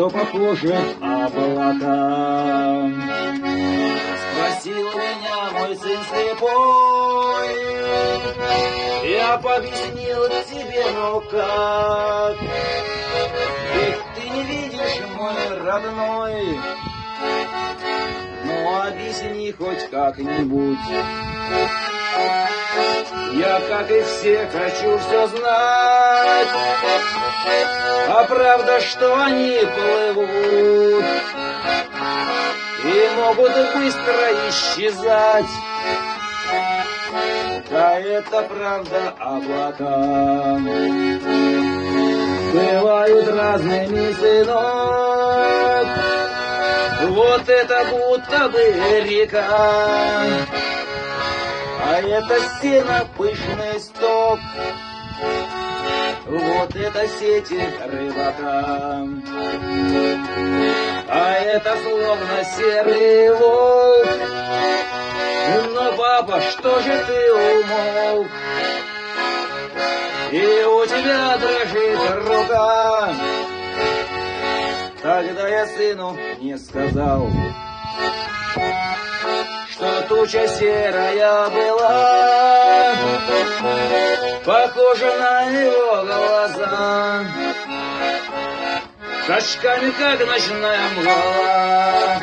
что похоже облака. Спросил меня мой сын слепой, я пообъяснил тебе, ну как? Ведь ты не видишь, мой родной, ну объясни хоть как-нибудь. Я, как и все, хочу все знать, а правда, что они плывут и могут быстро исчезать. Да это правда облака. Бывают разными, сынок, вот это будто бы река, а это сено пышный сток, вот это сети рыбака. А это словно серый волк. Но, папа, что же ты умолк? И у тебя дрожит рука. Тогда я сыну не сказал, что туча серая была, похожа на его глаза, с очками, как ночная мгла.